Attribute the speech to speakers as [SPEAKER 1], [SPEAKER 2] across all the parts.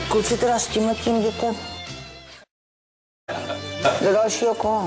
[SPEAKER 1] Kluci teda s tímhletím jděte do dalšího kola.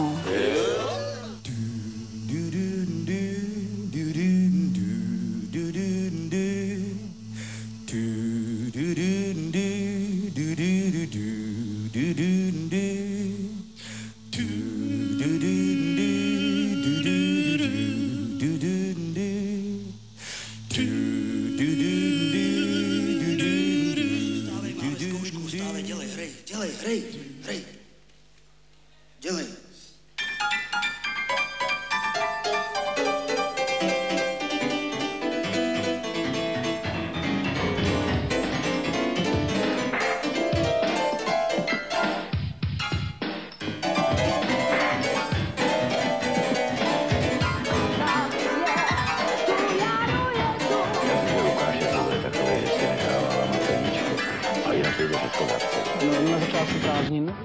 [SPEAKER 2] No, na začátku prázdnin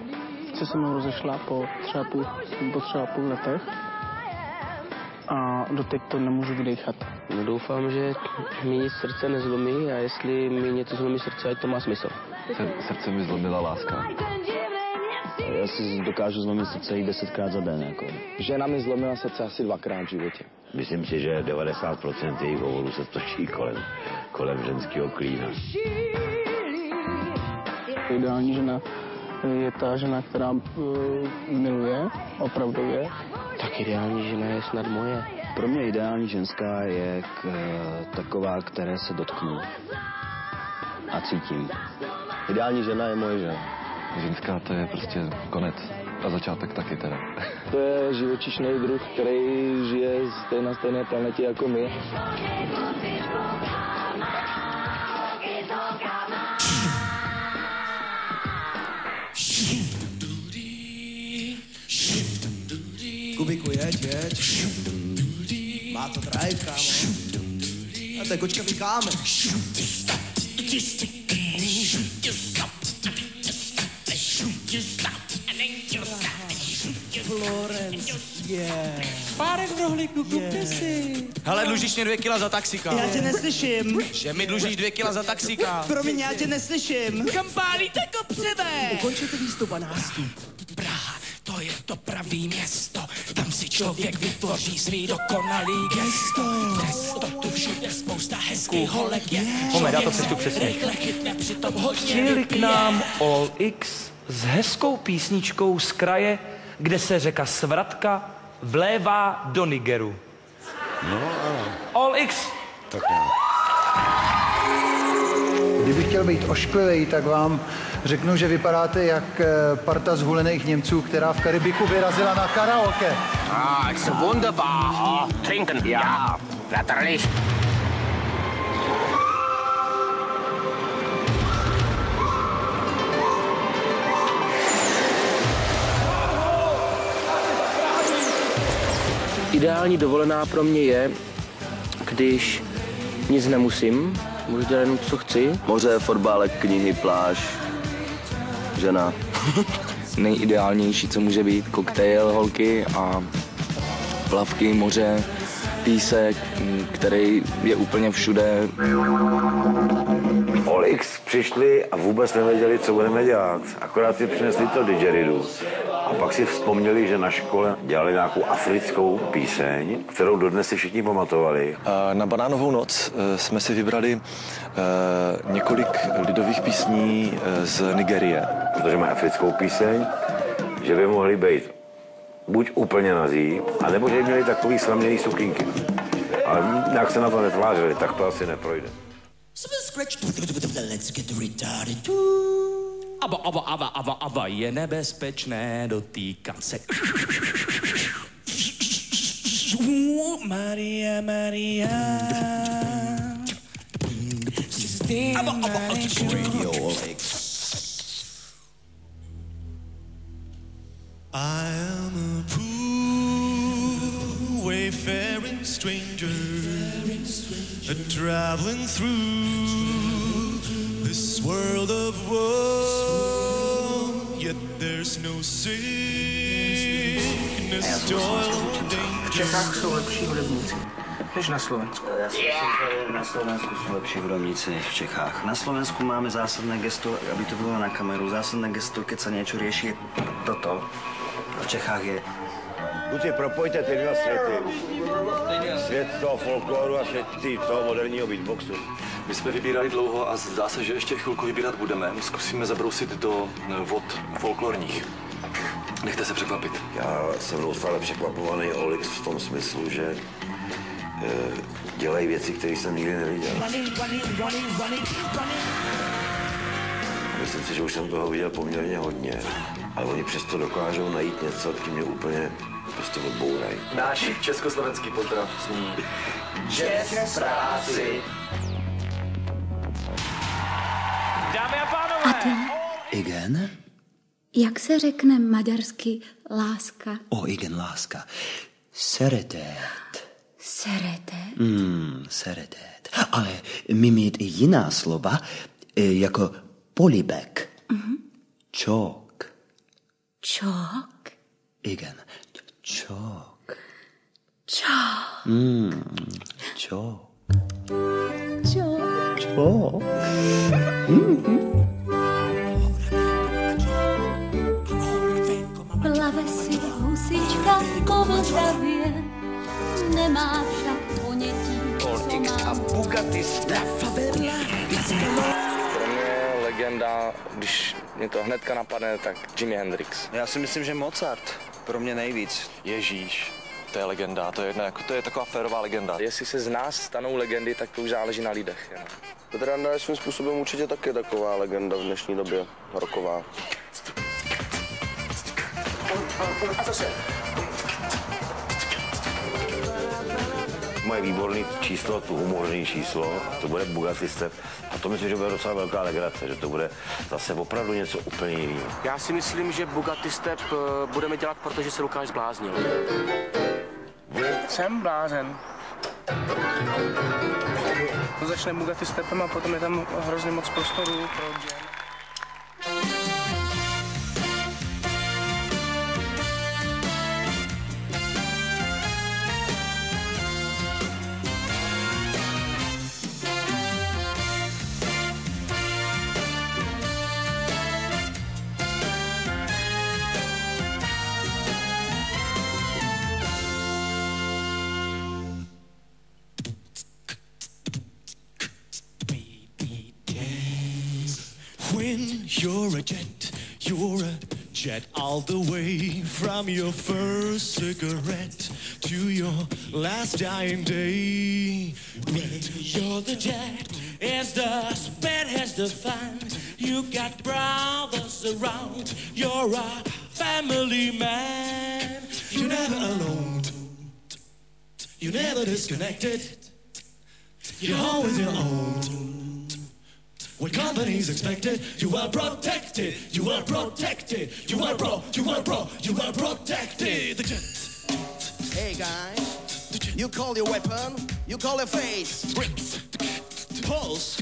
[SPEAKER 2] se se mnou rozešla po třeba půl letech a doteď to nemůžu vydechat.
[SPEAKER 3] No, doufám, že mi nic srdce nezlomí a jestli mi něco zlomí srdce, ať to má smysl.
[SPEAKER 4] Srdce mi zlomila láska.
[SPEAKER 5] Já si dokážu zlomit srdce i 10krát za den. Jako. Žena mi zlomila srdce asi 2krát v životě.
[SPEAKER 6] Myslím si, že 90% jejich hovorů se točí kolem ženského klína.
[SPEAKER 2] Ideální žena je ta žena, která miluje, opravdově.
[SPEAKER 3] Tak ideální žena je snad moje.
[SPEAKER 5] Pro mě ideální ženská je taková, které se dotknu a cítím. Ideální žena je moje žena.
[SPEAKER 4] Ženská to je prostě konec a začátek taky teda.
[SPEAKER 5] To je živočišný druh, který žije na stejné planetě jako my.
[SPEAKER 7] Kubiku, jeď. Má to drive, kámo. A to je kočkavý kámen. Florence, yeah.
[SPEAKER 8] Párek v rohlíku, kupte si.
[SPEAKER 7] Hele, dlužíš mě 2 kila za taxíka.
[SPEAKER 8] Já tě neslyším.
[SPEAKER 7] Že mi dlužíš 2 kila za taxíka.
[SPEAKER 8] Promiň, já tě neslyším. Kam pálíte kopřivé?
[SPEAKER 7] Ukončete výstup a nástup.
[SPEAKER 8] Praha, to je to pravý město. Tam si člověk vytvoří svý dokonalý gesto. Přesto tu všude spousta hezkých holek je.
[SPEAKER 9] Moment, já to přečtu přesně. Přijeli k nám All X s hezkou písničkou z kraje, kde se řeka Svratka vlévá do Nigeru.
[SPEAKER 6] No, ano.
[SPEAKER 9] All X.
[SPEAKER 6] Tak jo.
[SPEAKER 10] Kdybych chtěl být ošklivý, tak vám řeknu, že vypadáte jak parta zhulených Němců, která v Karibiku vyrazila na karaoke.
[SPEAKER 3] It's wunderbar. Trinken, ja. Natürlich. Ideální dovolená pro mě je, když nic nemusím, můžu dělat jenom, co chci.
[SPEAKER 5] Moře, fotbálek, knihy, pláž, žena.
[SPEAKER 3] Nejideálnější, co může být, koktejl, holky a plavky, moře, písek, který je úplně všude.
[SPEAKER 6] Olix přišli a vůbec nevěděli, co budeme dělat. Akorát si přinesli to didgeridoo. A pak si vzpomněli, že na škole dělali nějakou africkou píseň, kterou dodnes si všichni pamatovali.
[SPEAKER 4] Na Banánovou noc jsme si vybrali několik lidových písní z Nigerie.
[SPEAKER 6] Protože má africkou píseň, že by mohli být buď úplně nazí, anebo že by měli takový slaměný sukinky. Ale jak se na to netvářili, tak to asi neprojde.
[SPEAKER 8] Ava je nebezpečné dotýkat se. Maria.
[SPEAKER 7] Radio Olix.
[SPEAKER 11] I am a poor wayfaring stranger, traveling through this world of woe. Yet there's no sickness, toil, or danger.
[SPEAKER 1] V Čechách jsou lepší hudebníci.
[SPEAKER 2] než na Slovensku.
[SPEAKER 5] Já si myslím, že na Slovensku jsou lepší hudobníci než v Čechách. Na Slovensku máme zásadné gesto, aby to bylo na kameru, zásadné gesto, keď sa niečo rieši, toto. A v Čechách je...
[SPEAKER 6] Kluci, propojte ty dva světy. Svět toho folkloru a svět toho moderního beatboxu.
[SPEAKER 4] My jsme vybírali dlouho a zdá se, že ještě chvilku vybírat budeme. Zkusíme zabrousit do vod folklorních. Nechte se překvapit.
[SPEAKER 6] Já jsem neustále překvapovaný Olix v tom smyslu, že dělají věci, které jsem nikdy neviděl. Myslím si, že už jsem toho viděl poměrně hodně, ale oni přesto dokážou najít něco, tím mě úplně prostě odbourají.
[SPEAKER 4] Náš československý pozdrav zní
[SPEAKER 9] Jazz práci. Dámy a pánové!
[SPEAKER 12] A ty?
[SPEAKER 5] Igen?
[SPEAKER 12] Jak se řekne maďarsky láska?
[SPEAKER 5] Igen, láska. Szeretet.
[SPEAKER 12] Szeretet?
[SPEAKER 5] Szeretet. Ale my mít i jiná slova, jako polibek. Čok.
[SPEAKER 12] Čok?
[SPEAKER 5] Igen. Čok.
[SPEAKER 12] Čok.
[SPEAKER 5] Čok.
[SPEAKER 12] Čok.
[SPEAKER 5] Čok.
[SPEAKER 12] Plave si husička po Vltavě, nemá však ponětí, co má.
[SPEAKER 3] Pro mě legenda, když mě to hnedka napadne, tak Jimi Hendrix.
[SPEAKER 5] Já si myslím, že Mozart. Pro mě nejvíc.
[SPEAKER 4] Ježíš. To je legenda, to je taková férová legenda.
[SPEAKER 3] Jestli se z nás stanou legendy, tak to už záleží na lidech.
[SPEAKER 13] Petr Janda je svým způsobem určitě taky taková legenda v dnešní době, rocková.
[SPEAKER 6] A zase. Moje výborné číslo, tu humorní číslo, to bude Bugatti Step. A to myslím, že bude docela velká legrace, že to bude zase opravdu něco úplně jiného.
[SPEAKER 3] Já si myslím, že Bugatti Step budeme dělat, protože se Lukáš zbláznil.
[SPEAKER 2] Jsem blázen. To začne Bugatti Stepem a potom je tam hrozně moc prostoru pro jam.
[SPEAKER 11] When you're a jet all the way from your first cigarette to your last dying day.
[SPEAKER 8] When you're the jet, as the sped has the fun, you got brothers around, you're a family man.
[SPEAKER 11] You're never alone, you're never disconnected, you're always your own. When company's expected, you are protected. You are protected. You are protected. The jet.
[SPEAKER 7] Hey guys, you call your weapon, you call your face.
[SPEAKER 11] Pulse.